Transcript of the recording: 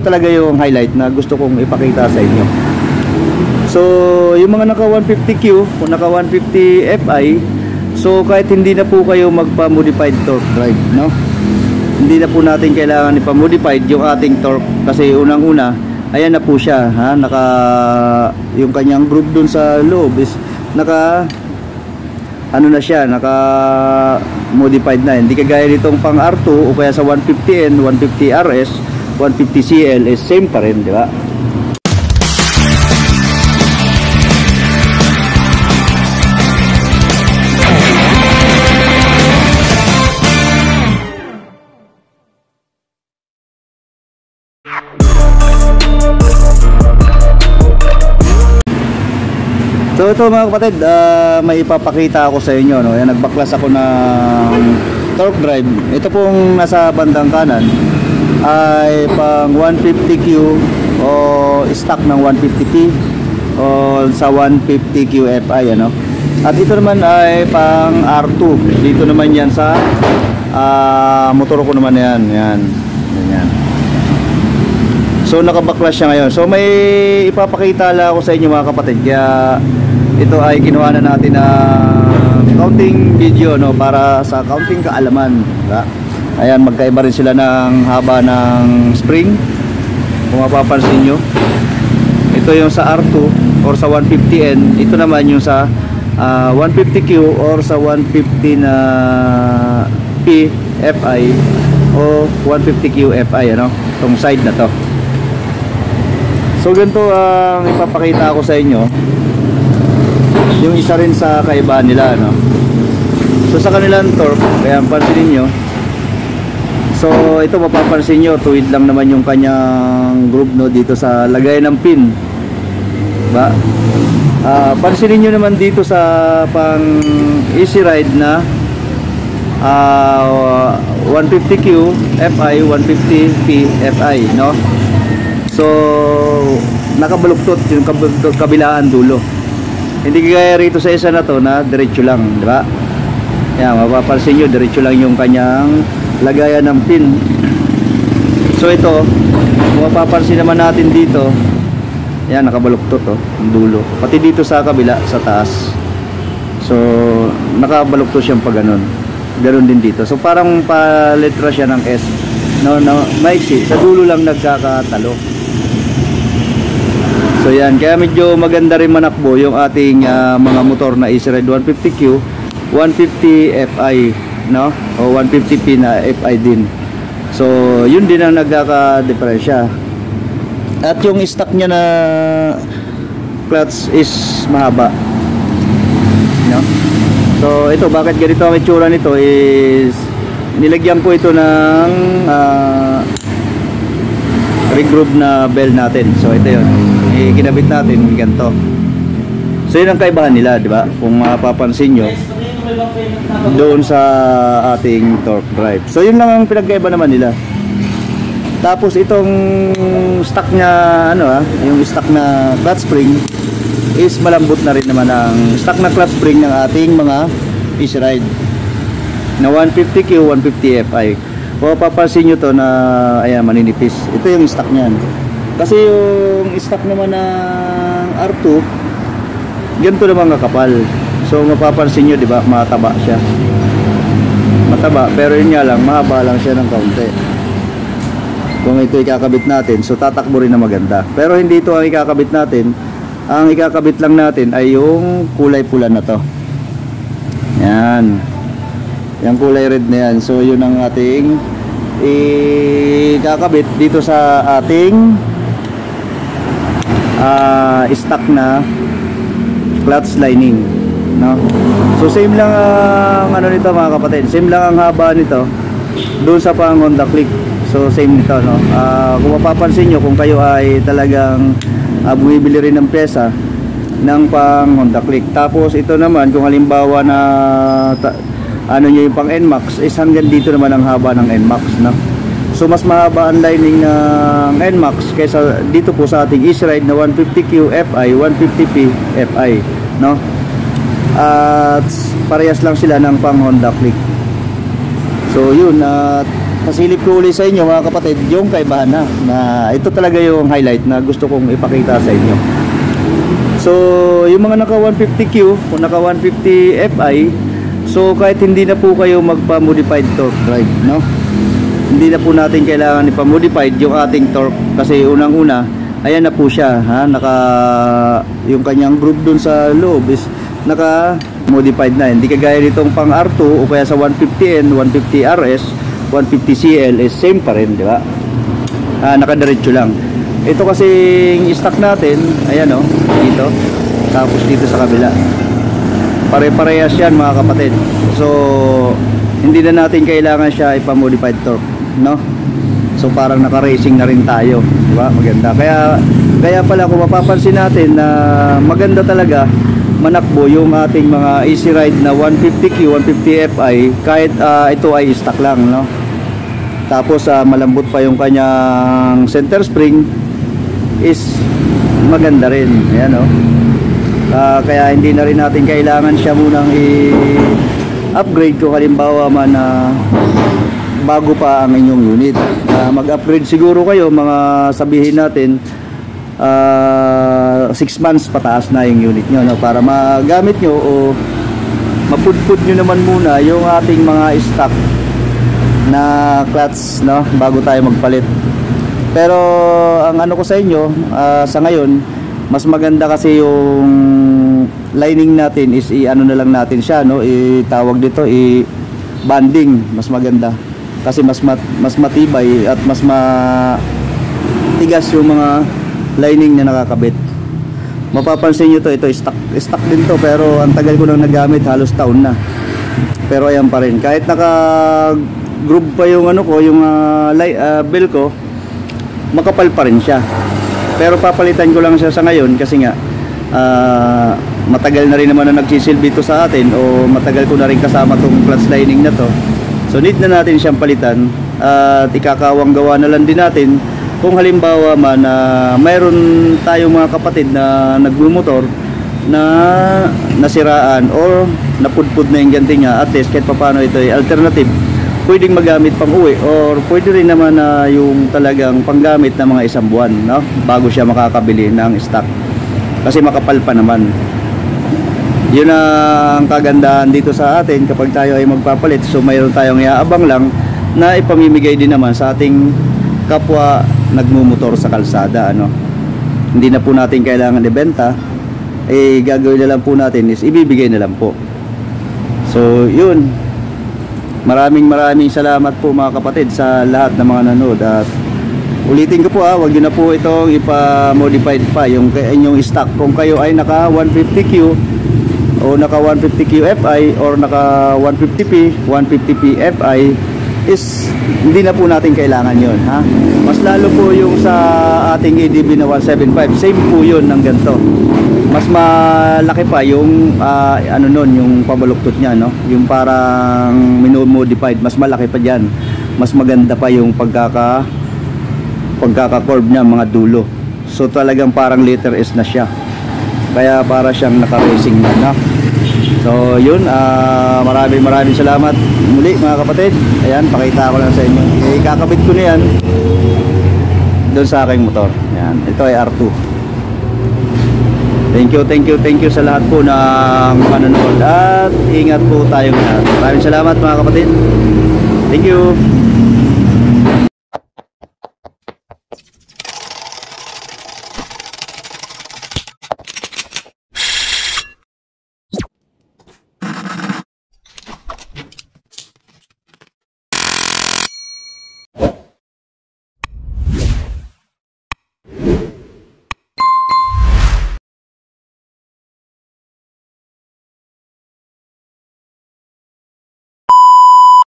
talaga yung highlight na gusto kong ipakita sa inyo. So yung mga naka 150Q o naka 150 Fi, so kahit hindi na po kayo magpa-modified torque drive, no? Hindi na po natin kailangan ipa-modified yung ating torque kasi unang-una, ayan na po siya, ha? Yung kanyang groove dun sa loob is naka ano na siya, naka modified na. Hindi kagaya nitong pang R2 o kaya sa 150N, 150RS, 150CL is same pa rin, di ba? So ito mga kapatid, may ipapakita ako sa inyo, no? Yan, nagbaklas ako ng torque drive. Ito pong nasa bandang kanan ay pang 150Q o stock ng 150P o sa 150Q Fi, ano? At ito naman ay pang R2. Dito naman yan sa motor ko naman yan. Yan. So nakabaklas siya ngayon. So may ipapakita lang ako sa inyo mga kapatid. Kaya ito ay kinuha na natin na counting video, no, para sa counting kaalaman, diba? Ayan, magkaiba rin sila ng haba ng spring. Kung mapapansin nyo, ito yung sa R2 or sa 150N. Ito naman yung sa 150Q or sa 150 na P Fi o 150Q Fi, ano, itong side na to. So ganito ang ipapakita ko sa inyo. Yung isa rin sa kaibahan nila, no? So sa kanilang torque, kaya pansinin nyo. So ito mapapansin nyo, tuwid lang naman yung kanyang groove, no, dito sa lagay ng pin, ba? Pansinin nyo naman dito sa pang easy ride na 150Q Fi, 150P Fi, no? So nakabaluktot yung kabilaan dulo. Hindi kaya rito sa isa na to na diretso lang, di ba? Yan, mapapansin nyo, diretso lang yung kanyang lagayan ng pin. So ito, mapapansin naman natin dito, yan, nakabaluktot to, yung dulo. Pati dito sa kabila, sa taas. So nakabaluktot siyang pag ganun. Ganun din dito. So parang paletra siya ng S, no, maiksi, sa dulo lang nagkakatalo. So yan, kaya medyo maganda rin manakbo yung ating mga motor na Easy Ride 150Q, 150 Fi, no? O 150P na Fi din. So yun din ang nagkaka-diferensya. At yung stock niya na clutch is mahaba, no? So ito, bakit ganito ang itsura nito is nilagyan ko ito ng regroove na bell natin. So ito yun, kinabit natin ganito. So yun ang kaibahan nila, di ba? Kung mapapansin nyo doon sa ating torque drive. So yun lang ang pinagkaiba naman nila. Tapos itong stock na yung stock na clutch spring is malambot na rin naman ang stock na clutch spring ng ating mga Easy Ride na 150Q, 150 Fi. Kung papansin nyo to na ayan, maninipis. Ito yung stock niyan. Kasi yung stock naman ng R2, ganito naman kakapal. So mapapansin nyo, di ba, mataba siya. Mataba, pero yun nga lang, mahaba lang siya ng kaunti. Kung ito ikakabit natin, so tatakbo rin na maganda. Pero hindi ito ang ikakabit natin. Ang ikakabit lang natin ay yung kulay pula na to. Yan. Yung kulay red na yan. So yun ang ating ikakabit dito sa ating stock na clutch lining, no? So same lang ang nito mga kapatid. Same lang ang haba nito doon sa pang Honda Click. So same nito, no? Kung mapapansin nyo, kung kayo ay talagang bumibili rin ng pyesa ng pang Honda Click. Tapos ito naman, kung halimbawa na nyo yung pang NMAX, is hanggang dito naman ang haba ng NMAX, no? So mas mahaba ang lining ng NMAX kaysa dito po sa ating Easy Ride na 150Q Fi, 150P Fi, no? At parehas lang sila ng pang Honda Click. So yun, pasilip ko uli sa inyo mga kapatid yung kaibahan na ito talaga yung highlight na gusto kong ipakita sa inyo. So yung mga naka 150Q o naka 150 Fi, so kahit hindi na po kayo magpa-modified torque drive, no? Hindi na po natin kailangan ipa-modified yung ating torque kasi unang-una ayan na po siya, ha? Yung kanyang groove dun sa loob is naka modified na. Hindi kagaya nitong pang R2 o kaya sa 150N, 150RS, 150CL is same pa rin, di ba? Nakadiretso lang. Ito kasing stock natin, ayan o, dito, tapos dito sa kabila. Pare-parehas yan mga kapatid. So hindi na natin kailangan siya ipa-modified torque, no? So parang naka-racing na rin tayo, di ba? Maganda. Kaya pala kung mapapansin natin na maganda talaga manakbo yung ating mga easy ride na 150Q, 150 Fi kahit ito ay stock lang, no? Tapos malambot pa yung kanyang center spring is maganda rin. Ayan, no? Kaya hindi na rin natin kailangan siya munang i-upgrade kung halimbawa man bago pa ang inyong unit. Mag-upgrade siguro kayo, mga sabihin natin 6 months pataas na yung unit nyo, no? Para magamit nyo o mapudpud nyo naman muna yung ating mga stock na clutch, no? Bago tayo magpalit. Pero ang ano ko sa inyo sa ngayon, mas maganda kasi yung lining natin is ano na lang natin siya, no? Itawag dito banding, mas maganda kasi mas matibay at mas matigas yung mga lining na nakakabit. Mapapansin nyo ito stock din to, pero ang tagal ko nang nagamit, halos taon na. Pero ayan pa rin, kahit naka groove pa yung ano ko, yung bell ko, makapal pa rin siya. Pero papalitan ko lang siya sa ngayon kasi nga matagal na rin naman na nagsisilbi ito sa atin, o matagal ko na rin kasama tong clutch lining na to. So need na natin siyang palitan at ikakawang gawa na lang din natin kung halimbawa man mayroon tayong mga kapatid na nagmumotor na nasiraan or napudpud na yung ganti nga, at least kahit paano ito ay alternative, pwedeng magamit pang uwi, or pwede rin naman na yung talagang panggamit na mga isang buwan, no? Bago siya makakabili ng stock kasi makapal pa naman. Yun ang kagandahan dito sa atin kapag tayo ay magpapalit. So mayroon tayong iaabang lang na ipamimigay din naman sa ating kapwa nagmumotor sa kalsada, ano? Hindi na po natin kailangan ibenta, gagawin na lang po natin is ibibigay na lang po. So yun, maraming salamat po mga kapatid sa lahat ng mga nanood. At ulitin ko po, wag nyo na po itong ipa-modified pa yung inyong stock. Kung kayo ay naka 150Q o naka 150Q Fi or naka 150P 150P Fi is hindi na po natin kailangan yon, ha? Mas lalo po yung sa ating ADB na 175, same po yun ng ganito. Mas malaki pa yung ano nun, yung pabaluktot niya, no? Yung parang modified, mas malaki pa diyan. Mas maganda pa yung pagkaka-curve niya mga dulo. So talagang parang letter S na siya. Kaya para siyang naka-racing na, no? So yun, maraming salamat muli mga kapatid. Ayan, pakita ko lang sa inyo. Kakabit ko na yan doon sa aking motor. Ayan, ito ay R2. Thank you sa lahat po ng manonood, at ingat po tayong lahat. Maraming salamat mga kapatid. Thank you.